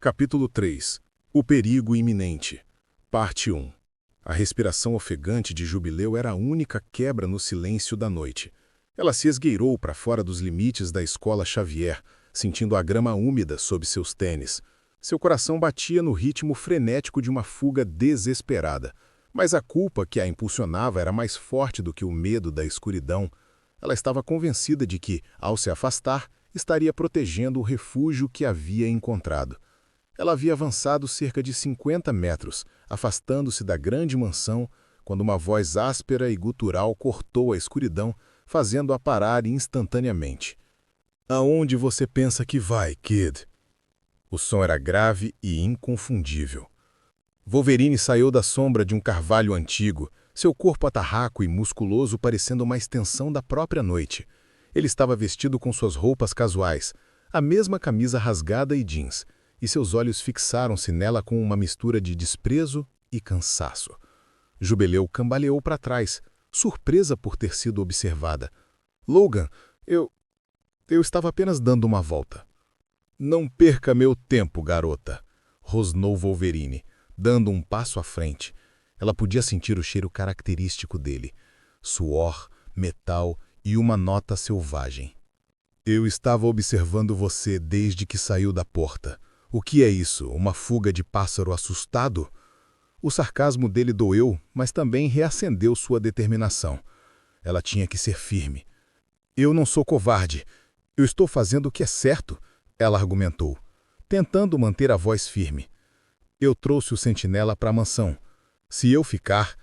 Capítulo 3. O perigo iminente. Parte 1. A respiração ofegante de Jubileu era a única quebra no silêncio da noite. Ela se esgueirou para fora dos limites da escola Xavier, sentindo a grama úmida sob seus tênis. Seu coração batia no ritmo frenético de uma fuga desesperada. Mas a culpa que a impulsionava era mais forte do que o medo da escuridão. Ela estava convencida de que, ao se afastar, estaria protegendo o refúgio que havia encontrado. Ela havia avançado cerca de 50 metros, afastando-se da grande mansão, quando uma voz áspera e gutural cortou a escuridão, fazendo-a parar instantaneamente. "Aonde você pensa que vai, Kid?" O som era grave e inconfundível. Wolverine saiu da sombra de um carvalho antigo, seu corpo atarraco e musculoso parecendo uma extensão da própria noite. Ele estava vestido com suas roupas casuais, a mesma camisa rasgada e jeans, e seus olhos fixaram-se nela com uma mistura de desprezo e cansaço. Jubileu cambaleou para trás, surpresa por ter sido observada. "Logan, eu estava apenas dando uma volta." "Não perca meu tempo, garota", rosnou Wolverine, dando um passo à frente. Ela podia sentir o cheiro característico dele: suor, metal e uma nota selvagem. "Eu estava observando você desde que saiu da porta. O que é isso, uma fuga de pássaro assustado?" O sarcasmo dele doeu, mas também reacendeu sua determinação. Ela tinha que ser firme. "Eu não sou covarde. Eu estou fazendo o que é certo", ela argumentou, tentando manter a voz firme. "Eu trouxe o sentinela para a mansão. Se eu ficar,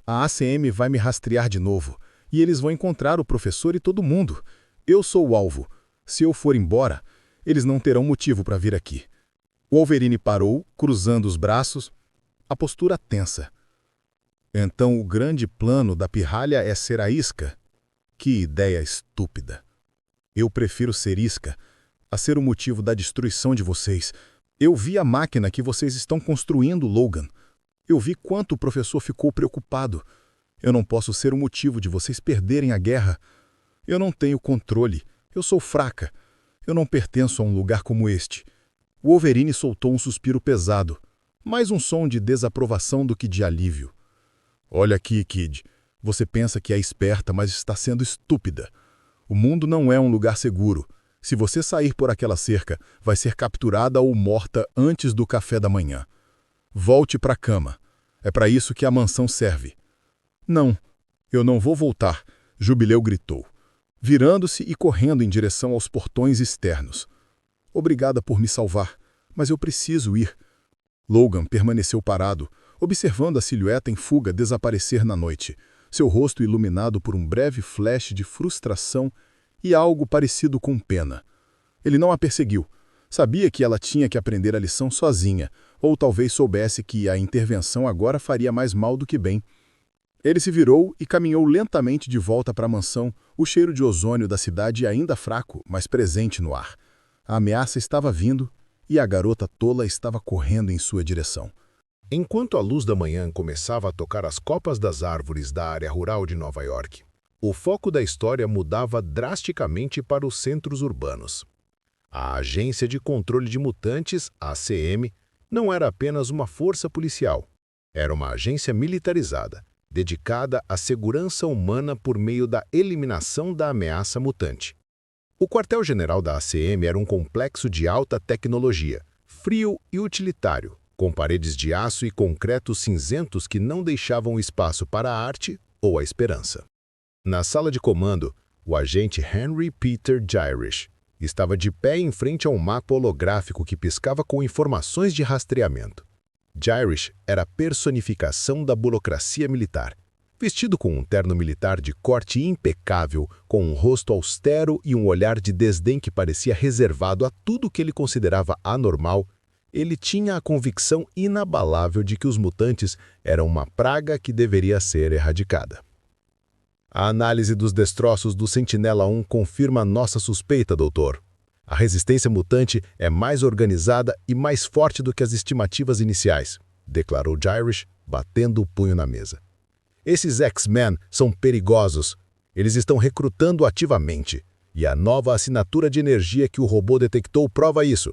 a ACM vai me rastrear de novo, e eles vão encontrar o professor e todo mundo. Eu sou o alvo. Se eu for embora, eles não terão motivo para vir aqui." Wolverine parou, cruzando os braços, a postura tensa. "Então o grande plano da pirralha é ser a isca? Que ideia estúpida. Eu prefiro ser isca, a ser o motivo da destruição de vocês. Eu vi a máquina que vocês estão construindo, Logan. Eu vi quanto o professor ficou preocupado. Eu não posso ser o motivo de vocês perderem a guerra. Eu não tenho controle. Eu sou fraca. Eu não pertenço a um lugar como este." Wolverine soltou um suspiro pesado, mais um som de desaprovação do que de alívio. "Olha aqui, Kid. Você pensa que é esperta, mas está sendo estúpida. O mundo não é um lugar seguro. Se você sair por aquela cerca, vai ser capturada ou morta antes do café da manhã. Volte para a cama. É para isso que a mansão serve." "Não, eu não vou voltar", Jubileu gritou, virando-se e correndo em direção aos portões externos. "Obrigada por me salvar, mas eu preciso ir." Logan permaneceu parado, observando a silhueta em fuga desaparecer na noite, seu rosto iluminado por um breve flash de frustração e algo parecido com pena. Ele não a perseguiu. Sabia que ela tinha que aprender a lição sozinha, ou talvez soubesse que a intervenção agora faria mais mal do que bem. Ele se virou e caminhou lentamente de volta para a mansão, o cheiro de ozônio da cidade ainda fraco, mas presente no ar. A ameaça estava vindo e a garota tola estava correndo em sua direção. Enquanto a luz da manhã começava a tocar as copas das árvores da área rural de Nova York, o foco da história mudava drasticamente para os centros urbanos. A Agência de Controle de Mutantes, ACM, não era apenas uma força policial. Era uma agência militarizada, dedicada à segurança humana por meio da eliminação da ameaça mutante. O quartel-general da ACM era um complexo de alta tecnologia, frio e utilitário, com paredes de aço e concreto cinzentos que não deixavam espaço para a arte ou a esperança. Na sala de comando, o agente Henry Peter Gyrich estava de pé em frente a um mapa holográfico que piscava com informações de rastreamento. Gyrich era a personificação da burocracia militar. Vestido com um terno militar de corte impecável, com um rosto austero e um olhar de desdém que parecia reservado a tudo que ele considerava anormal, ele tinha a convicção inabalável de que os mutantes eram uma praga que deveria ser erradicada. "A análise dos destroços do Sentinela-1 confirma nossa suspeita, doutor. A resistência mutante é mais organizada e mais forte do que as estimativas iniciais", declarou Gyrich, batendo o punho na mesa. "Esses X-Men são perigosos. Eles estão recrutando ativamente, e a nova assinatura de energia que o robô detectou prova isso.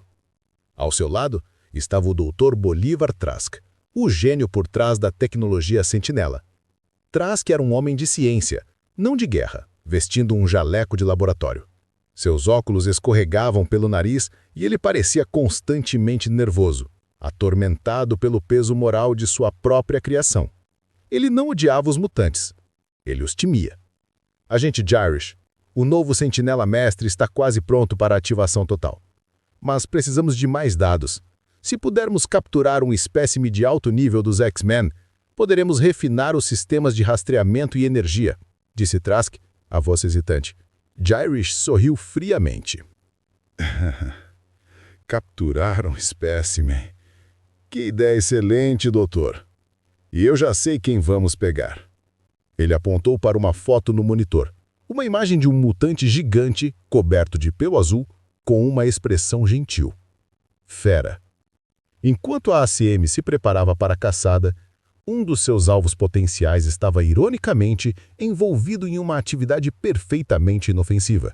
Ao seu lado estava o Dr. Bolívar Trask, o gênio por trás da tecnologia Sentinela. Trask era um homem de ciência, não de guerra, vestindo um jaleco de laboratório. Seus óculos escorregavam pelo nariz e ele parecia constantemente nervoso, atormentado pelo peso moral de sua própria criação. Ele não odiava os mutantes. Ele os temia. Agente Jarish, o novo Sentinela Mestre está quase pronto para a ativação total. Mas precisamos de mais dados. Se pudermos capturar um espécime de alto nível dos X-Men, poderemos refinar os sistemas de rastreamento e energia, disse Trask, a voz hesitante. Jarish sorriu friamente. Capturar um espécime. Que ideia excelente, doutor. E eu já sei quem vamos pegar. Ele apontou para uma foto no monitor. Uma imagem de um mutante gigante, coberto de pelo azul, com uma expressão gentil. Fera. Enquanto a ACM se preparava para a caçada, um dos seus alvos potenciais estava ironicamente envolvido em uma atividade perfeitamente inofensiva.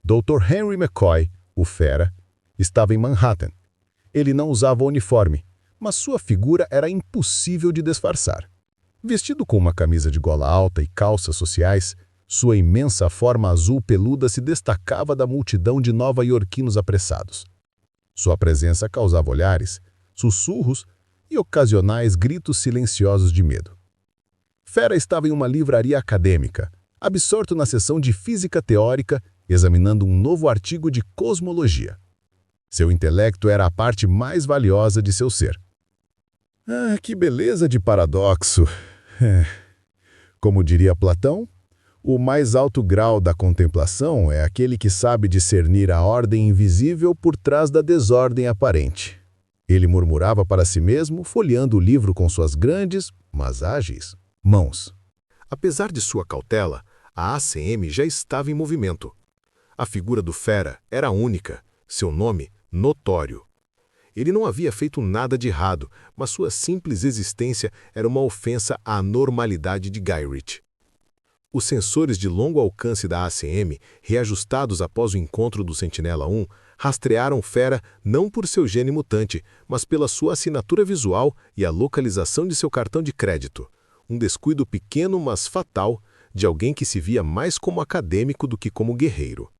Dr. Henry McCoy, o Fera, estava em Manhattan. Ele não usava uniforme, mas sua figura era impossível de disfarçar. Vestido com uma camisa de gola alta e calças sociais, sua imensa forma azul peluda se destacava da multidão de nova-iorquinos apressados. Sua presença causava olhares, sussurros e ocasionais gritos silenciosos de medo. Fera estava em uma livraria acadêmica, absorto na seção de física teórica, examinando um novo artigo de cosmologia. Seu intelecto era a parte mais valiosa de seu ser. Ah, que beleza de paradoxo! Como diria Platão, o mais alto grau da contemplação é aquele que sabe discernir a ordem invisível por trás da desordem aparente. Ele murmurava para si mesmo, folheando o livro com suas grandes, mas ágeis, mãos. Apesar de sua cautela, a ACM já estava em movimento. A figura do Fera era única, seu nome notório. Ele não havia feito nada de errado, mas sua simples existência era uma ofensa à normalidade de Gyrich. Os sensores de longo alcance da ACM, reajustados após o encontro do Sentinela-1, rastrearam Fera não por seu gene mutante, mas pela sua assinatura visual e a localização de seu cartão de crédito. Um descuido pequeno, mas fatal, de alguém que se via mais como acadêmico do que como guerreiro.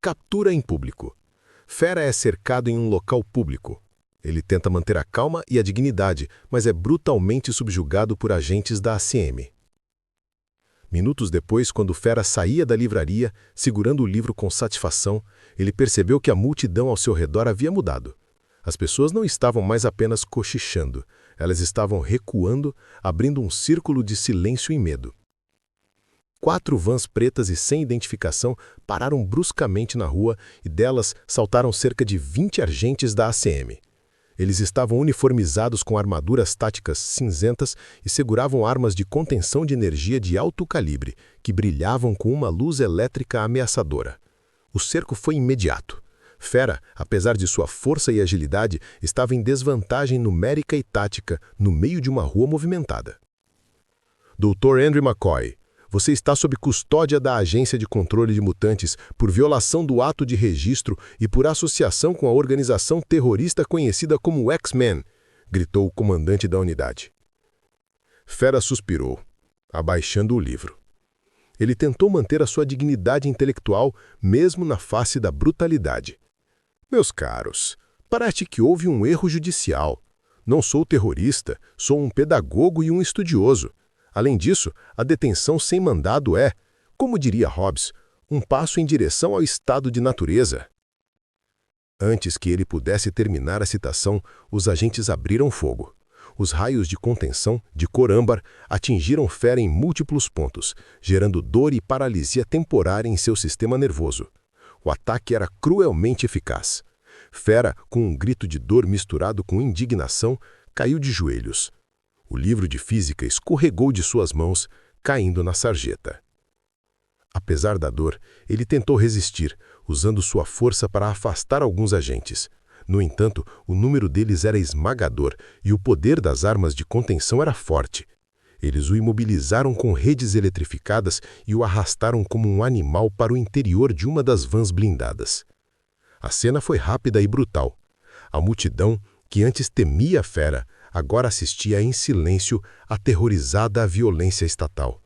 Captura em público. Fera é cercado em um local público. Ele tenta manter a calma e a dignidade, mas é brutalmente subjugado por agentes da ACM. Minutos depois, quando Fera saía da livraria, segurando o livro com satisfação, ele percebeu que a multidão ao seu redor havia mudado. As pessoas não estavam mais apenas cochichando, elas estavam recuando, abrindo um círculo de silêncio e medo. 4 vans pretas e sem identificação pararam bruscamente na rua e delas saltaram cerca de 20 agentes da ACM. Eles estavam uniformizados com armaduras táticas cinzentas e seguravam armas de contenção de energia de alto calibre, que brilhavam com uma luz elétrica ameaçadora. O cerco foi imediato. Fera, apesar de sua força e agilidade, estava em desvantagem numérica e tática no meio de uma rua movimentada. Dr. Henry McCoy, você está sob custódia da Agência de Controle de Mutantes por violação do ato de registro e por associação com a organização terrorista conhecida como X-Men, gritou o comandante da unidade. Fera suspirou, abaixando o livro. Ele tentou manter a sua dignidade intelectual mesmo na face da brutalidade. Meus caros, parece que houve um erro judicial. Não sou terrorista, sou um pedagogo e um estudioso. Além disso, a detenção sem mandado é, como diria Hobbes, um passo em direção ao estado de natureza. Antes que ele pudesse terminar a citação, os agentes abriram fogo. Os raios de contenção, de cor âmbar, atingiram Fera em múltiplos pontos, gerando dor e paralisia temporária em seu sistema nervoso. O ataque era cruelmente eficaz. Fera, com um grito de dor misturado com indignação, caiu de joelhos. O livro de física escorregou de suas mãos, caindo na sarjeta. Apesar da dor, ele tentou resistir, usando sua força para afastar alguns agentes. No entanto, o número deles era esmagador e o poder das armas de contenção era forte. Eles o imobilizaram com redes eletrificadas e o arrastaram como um animal para o interior de uma das vans blindadas. A cena foi rápida e brutal. A multidão, que antes temia a fera, agora assistia em silêncio, aterrorizada à violência estatal.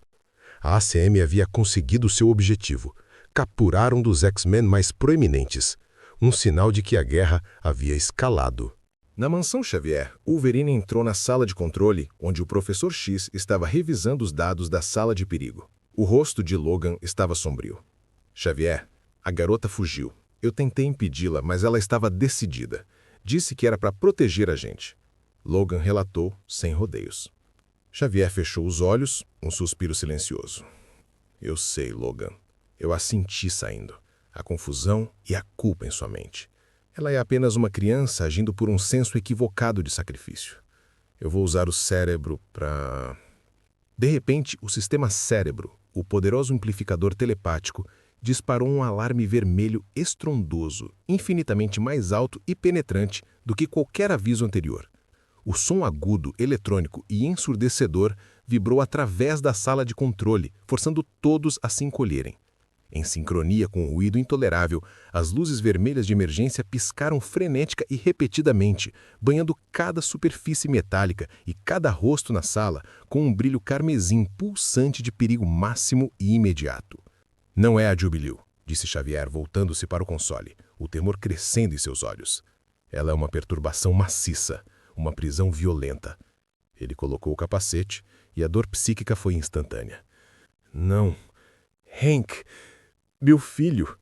A ACM havia conseguido seu objetivo: capturar um dos X-Men mais proeminentes, um sinal de que a guerra havia escalado. Na mansão Xavier, Wolverine entrou na sala de controle, onde o Professor X estava revisando os dados da sala de perigo. O rosto de Logan estava sombrio. Xavier, a garota fugiu. Eu tentei impedi-la, mas ela estava decidida. Disse que era para proteger a gente. Logan relatou, sem rodeios. Xavier fechou os olhos, um suspiro silencioso. Eu sei, Logan. Eu a senti saindo. A confusão e a culpa em sua mente. Ela é apenas uma criança agindo por um senso equivocado de sacrifício. Eu vou usar o cérebro para... De repente, o sistema cérebro, o poderoso amplificador telepático, disparou um alarme vermelho estrondoso, infinitamente mais alto e penetrante do que qualquer aviso anterior. O som agudo, eletrônico e ensurdecedor vibrou através da sala de controle, forçando todos a se encolherem. Em sincronia com o ruído intolerável, as luzes vermelhas de emergência piscaram frenética e repetidamente, banhando cada superfície metálica e cada rosto na sala com um brilho carmesim pulsante de perigo máximo e imediato. Não é a Jubilee, disse Xavier, voltando-se para o console, o temor crescendo em seus olhos. Ela é uma perturbação maciça, uma prisão violenta. Ele colocou o capacete e a dor psíquica foi instantânea. Não, Hank... Meu filho!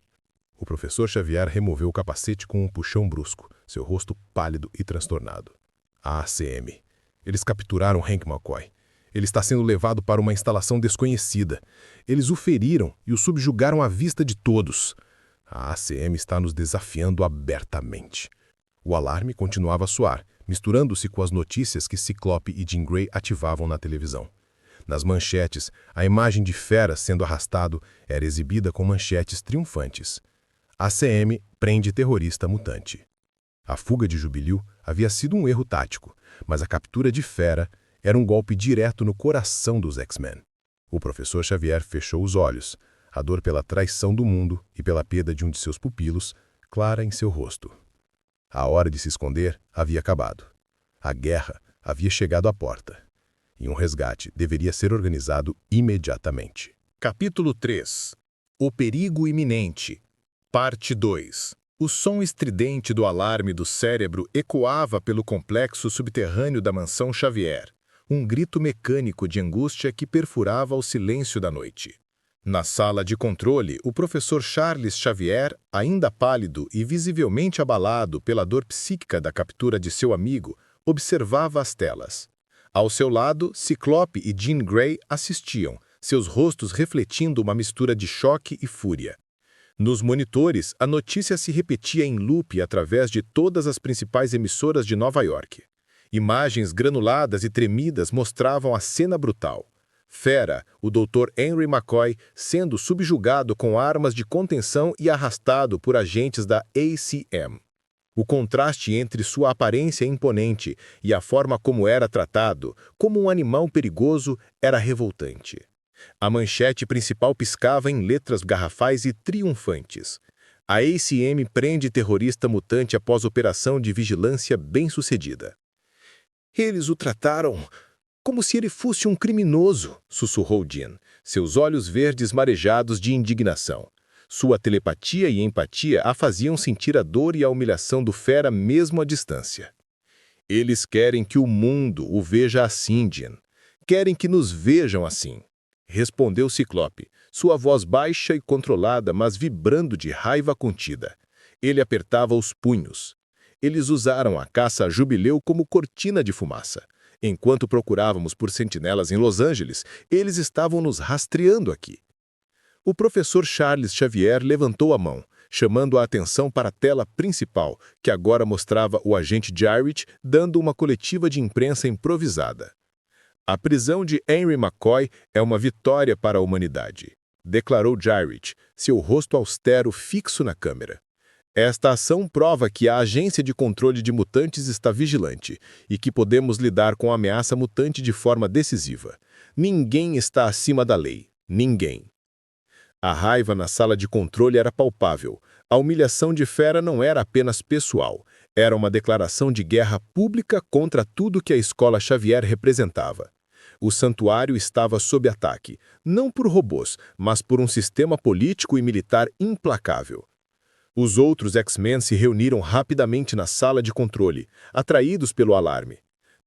O professor Xavier removeu o capacete com um puxão brusco, seu rosto pálido e transtornado. A ACM. Eles capturaram Hank McCoy. Ele está sendo levado para uma instalação desconhecida. Eles o feriram e o subjugaram à vista de todos. A ACM está nos desafiando abertamente. O alarme continuava a soar, misturando-se com as notícias que Ciclope e Jean Grey ativavam na televisão. Nas manchetes, a imagem de Fera sendo arrastado era exibida com manchetes triunfantes. ACM prende terrorista mutante. A fuga de Jubilee havia sido um erro tático, mas a captura de Fera era um golpe direto no coração dos X-Men. O professor Xavier fechou os olhos, a dor pela traição do mundo e pela perda de um de seus pupilos, clara em seu rosto. A hora de se esconder havia acabado. A guerra havia chegado à porta. E um resgate deveria ser organizado imediatamente. Capítulo 3. O perigo iminente. Parte 2. O som estridente do alarme do cérebro ecoava pelo complexo subterrâneo da mansão Xavier, um grito mecânico de angústia que perfurava o silêncio da noite. Na sala de controle, o professor Charles Xavier, ainda pálido e visivelmente abalado pela dor psíquica da captura de seu amigo, observava as telas. Ao seu lado, Ciclope e Jean Grey assistiam, seus rostos refletindo uma mistura de choque e fúria. Nos monitores, a notícia se repetia em loop através de todas as principais emissoras de Nova York. Imagens granuladas e tremidas mostravam a cena brutal. Fera, o Dr. Henry McCoy, sendo subjugado com armas de contenção e arrastado por agentes da ACM. O contraste entre sua aparência imponente e a forma como era tratado, como um animal perigoso, era revoltante. A manchete principal piscava em letras garrafais e triunfantes. A ACM prende terrorista mutante após operação de vigilância bem-sucedida. Eles o trataram como se ele fosse um criminoso, sussurrou Jean, seus olhos verdes marejados de indignação. Sua telepatia e empatia a faziam sentir a dor e a humilhação do Fera mesmo à distância. Eles querem que o mundo o veja assim, Jean. Querem que nos vejam assim. Respondeu Ciclope, sua voz baixa e controlada, mas vibrando de raiva contida. Ele apertava os punhos. Eles usaram a caça a Jubilee como cortina de fumaça. Enquanto procurávamos por sentinelas em Los Angeles, eles estavam nos rastreando aqui. O professor Charles Xavier levantou a mão, chamando a atenção para a tela principal, que agora mostrava o agente Jarrett dando uma coletiva de imprensa improvisada. A prisão de Henry McCoy é uma vitória para a humanidade, declarou Jarrett, seu rosto austero fixo na câmera. Esta ação prova que a Agência de Controle de Mutantes está vigilante e que podemos lidar com a ameaça mutante de forma decisiva. Ninguém está acima da lei. Ninguém. A raiva na sala de controle era palpável. A humilhação de Fera não era apenas pessoal, era uma declaração de guerra pública contra tudo que a Escola Xavier representava. O santuário estava sob ataque, não por robôs, mas por um sistema político e militar implacável. Os outros X-Men se reuniram rapidamente na sala de controle, atraídos pelo alarme.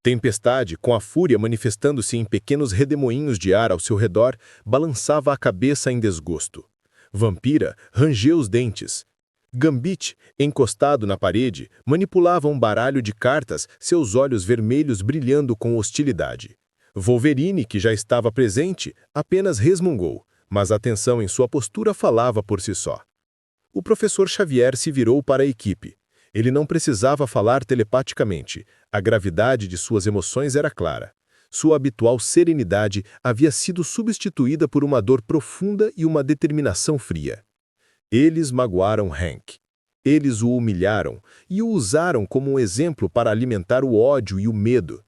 Tempestade, com a fúria manifestando-se em pequenos redemoinhos de ar ao seu redor, balançava a cabeça em desgosto. Vampira rangeu os dentes. Gambit, encostado na parede, manipulava um baralho de cartas, seus olhos vermelhos brilhando com hostilidade. Wolverine, que já estava presente, apenas resmungou, mas a tensão em sua postura falava por si só. O professor Xavier se virou para a equipe. Ele não precisava falar telepaticamente. A gravidade de suas emoções era clara. Sua habitual serenidade havia sido substituída por uma dor profunda e uma determinação fria. Eles magoaram Hank. Eles o humilharam e o usaram como um exemplo para alimentar o ódio e o medo,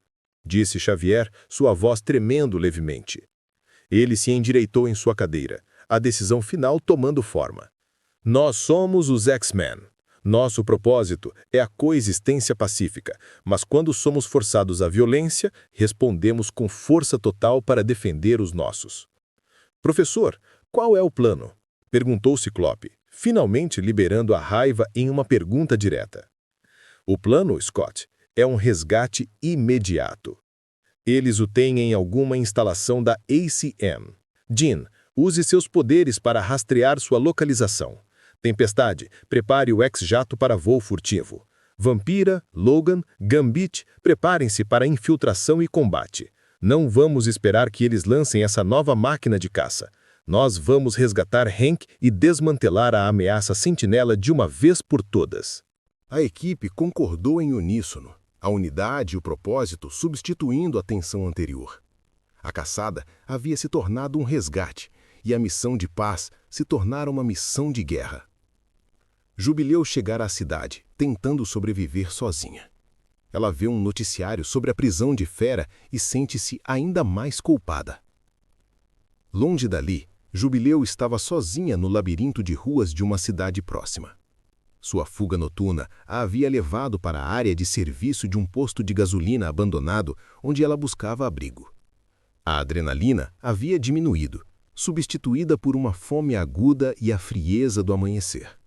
disse Xavier, sua voz tremendo levemente. Ele se endireitou em sua cadeira, a decisão final tomando forma. Nós somos os X-Men. Nosso propósito é a coexistência pacífica, mas quando somos forçados à violência, respondemos com força total para defender os nossos. Professor, qual é o plano? Perguntou Ciclope, finalmente liberando a raiva em uma pergunta direta. O plano, Scott, é um resgate imediato. Eles o têm em alguma instalação da ACM. Jean, use seus poderes para rastrear sua localização. Tempestade, prepare o X-Jato para voo furtivo. Vampira, Logan, Gambit, preparem-se para infiltração e combate. Não vamos esperar que eles lancem essa nova máquina de caça. Nós vamos resgatar Hank e desmantelar a ameaça sentinela de uma vez por todas. A equipe concordou em uníssono, a unidade e o propósito substituindo a tensão anterior. A caçada havia se tornado um resgate, e a missão de paz se tornara uma missão de guerra. Jubileu chegara à cidade, tentando sobreviver sozinha. Ela vê um noticiário sobre a prisão de Fera e sente-se ainda mais culpada. Longe dali, Jubileu estava sozinha no labirinto de ruas de uma cidade próxima. Sua fuga noturna a havia levado para a área de serviço de um posto de gasolina abandonado, onde ela buscava abrigo. A adrenalina havia diminuído, substituída por uma fome aguda e a frieza do amanhecer.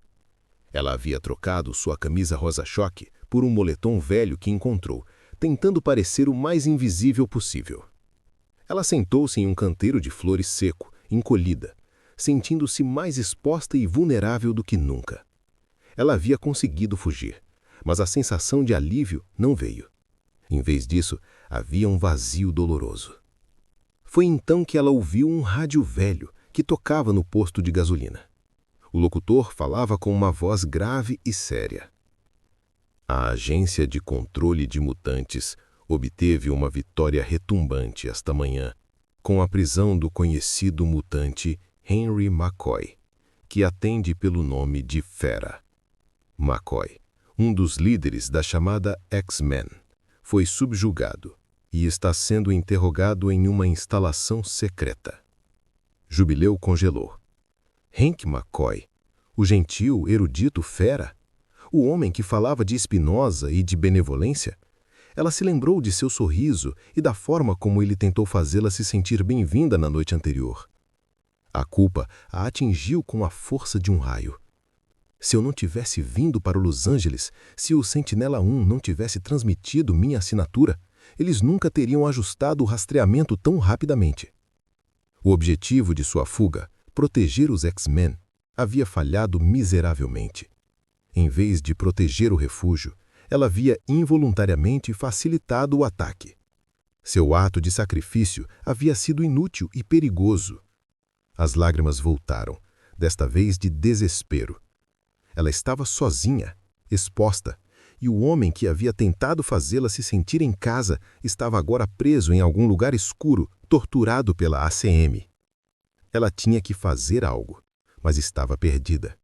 Ela havia trocado sua camisa rosa-choque por um moletom velho que encontrou, tentando parecer o mais invisível possível. Ela sentou-se em um canteiro de flores seco, encolhida, sentindo-se mais exposta e vulnerável do que nunca. Ela havia conseguido fugir, mas a sensação de alívio não veio. Em vez disso, havia um vazio doloroso. Foi então que ela ouviu um rádio velho que tocava no posto de gasolina. O locutor falava com uma voz grave e séria. A Agência de Controle de Mutantes obteve uma vitória retumbante esta manhã, com a prisão do conhecido mutante Henry McCoy, que atende pelo nome de Fera. McCoy, um dos líderes da chamada X-Men, foi subjugado e está sendo interrogado em uma instalação secreta. Jubileu congelou. Hank McCoy, o gentil, erudito Fera, o homem que falava de Spinoza e de benevolência? Ela se lembrou de seu sorriso e da forma como ele tentou fazê-la se sentir bem-vinda na noite anterior. A culpa a atingiu com a força de um raio. Se eu não tivesse vindo para Los Angeles, se o Sentinela 1 não tivesse transmitido minha assinatura, eles nunca teriam ajustado o rastreamento tão rapidamente. O objetivo de sua fuga, proteger os X-Men, havia falhado miseravelmente. Em vez de proteger o refúgio, ela havia involuntariamente facilitado o ataque. Seu ato de sacrifício havia sido inútil e perigoso. As lágrimas voltaram, desta vez de desespero. Ela estava sozinha, exposta, e o homem que havia tentado fazê-la se sentir em casa estava agora preso em algum lugar escuro, torturado pela ACM. Ela tinha que fazer algo, mas estava perdida.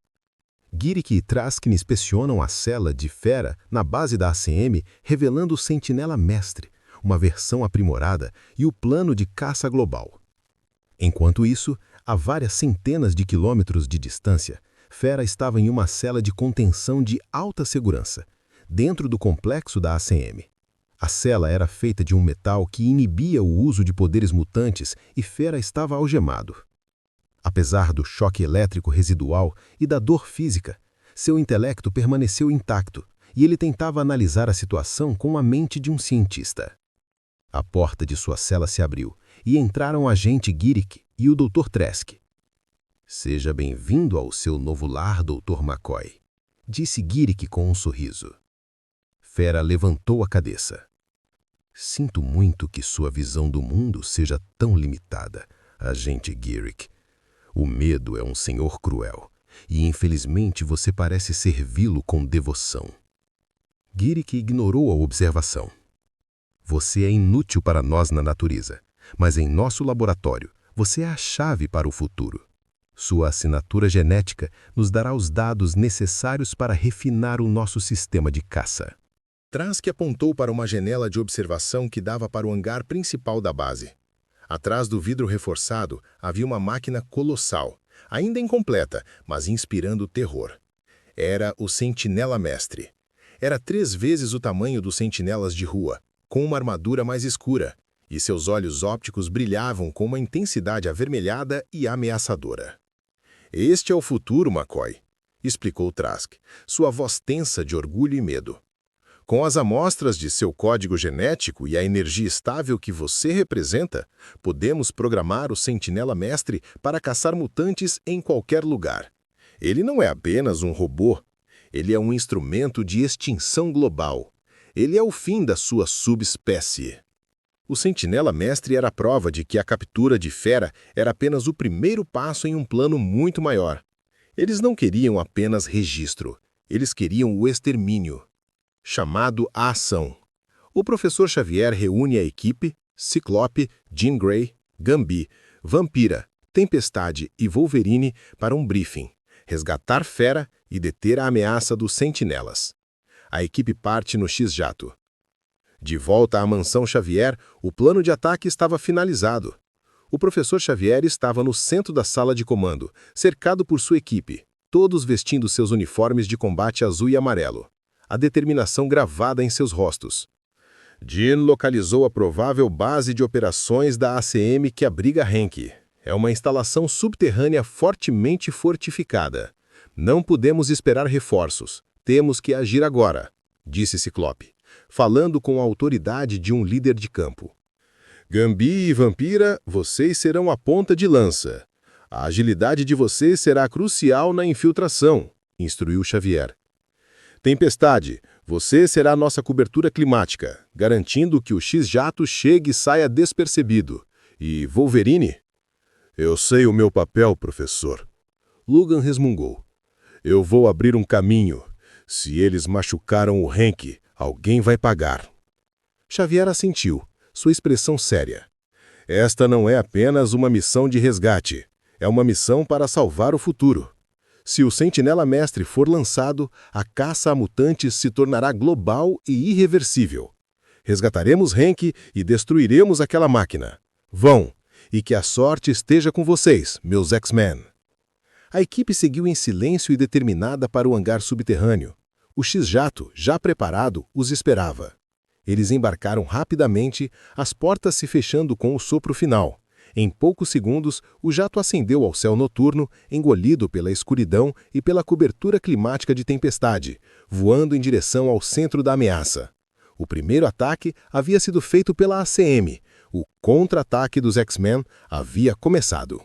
Girick e Trask inspecionam a cela de Fera na base da ACM, revelando o Sentinela Mestre, uma versão aprimorada e o plano de caça global. Enquanto isso, a várias centenas de quilômetros de distância, Fera estava em uma cela de contenção de alta segurança, dentro do complexo da ACM. A cela era feita de um metal que inibia o uso de poderes mutantes e Fera estava algemado. Apesar do choque elétrico residual e da dor física, seu intelecto permaneceu intacto e ele tentava analisar a situação com a mente de um cientista. A porta de sua cela se abriu e entraram o agente Girick e o Dr. Trask. "Seja bem-vindo ao seu novo lar, Dr. McCoy", disse Girick com um sorriso. Fera levantou a cabeça. "Sinto muito que sua visão do mundo seja tão limitada, agente Girick. O medo é um senhor cruel, e infelizmente você parece servi-lo com devoção." Girick ignorou a observação. "Você é inútil para nós na natureza, mas em nosso laboratório você é a chave para o futuro. Sua assinatura genética nos dará os dados necessários para refinar o nosso sistema de caça." Trask apontou para uma janela de observação que dava para o hangar principal da base. Atrás do vidro reforçado havia uma máquina colossal, ainda incompleta, mas inspirando terror. Era o Sentinela Mestre. Era 3 vezes o tamanho dos sentinelas de rua, com uma armadura mais escura, e seus olhos ópticos brilhavam com uma intensidade avermelhada e ameaçadora. "Este é o futuro, McCoy", explicou Trask, sua voz tensa de orgulho e medo. "Com as amostras de seu código genético e a energia estável que você representa, podemos programar o Sentinela Mestre para caçar mutantes em qualquer lugar. Ele não é apenas um robô, ele é um instrumento de extinção global. Ele é o fim da sua subespécie." O Sentinela Mestre era a prova de que a captura de Fera era apenas o primeiro passo em um plano muito maior. Eles não queriam apenas registro, eles queriam o extermínio. Chamado à ação. O professor Xavier reúne a equipe, Ciclope, Jean Grey, Gambi, Vampira, Tempestade e Wolverine para um briefing, resgatar Fera e deter a ameaça dos sentinelas. A equipe parte no X-Jato. De volta à mansão Xavier, o plano de ataque estava finalizado. O professor Xavier estava no centro da sala de comando, cercado por sua equipe, todos vestindo seus uniformes de combate azul e amarelo. A determinação gravada em seus rostos. Jean localizou a provável base de operações da ACM que abriga Hank. É uma instalação subterrânea fortemente fortificada. Não podemos esperar reforços. Temos que agir agora, disse Ciclope, falando com a autoridade de um líder de campo. Gambi e Vampira, vocês serão a ponta de lança. A agilidade de vocês será crucial na infiltração, instruiu Xavier. Tempestade, você será a nossa cobertura climática, garantindo que o X-Jato chegue e saia despercebido. E Wolverine? Eu sei o meu papel, professor. Logan resmungou. Eu vou abrir um caminho. Se eles machucaram o Hank, alguém vai pagar. Xavier assentiu, sua expressão séria. Esta não é apenas uma missão de resgate. É uma missão para salvar o futuro. Se o Sentinela Mestre for lançado, a caça a mutantes se tornará global e irreversível. Resgataremos Hank e destruiremos aquela máquina. Vão, e que a sorte esteja com vocês, meus X-Men. A equipe seguiu em silêncio e determinada para o hangar subterrâneo. O X-Jato, já preparado, os esperava. Eles embarcaram rapidamente, as portas se fechando com o sopro final. Em poucos segundos, o jato ascendeu ao céu noturno, engolido pela escuridão e pela cobertura climática de tempestade, voando em direção ao centro da ameaça. O primeiro ataque havia sido feito pela ACM. O contra-ataque dos X-Men havia começado.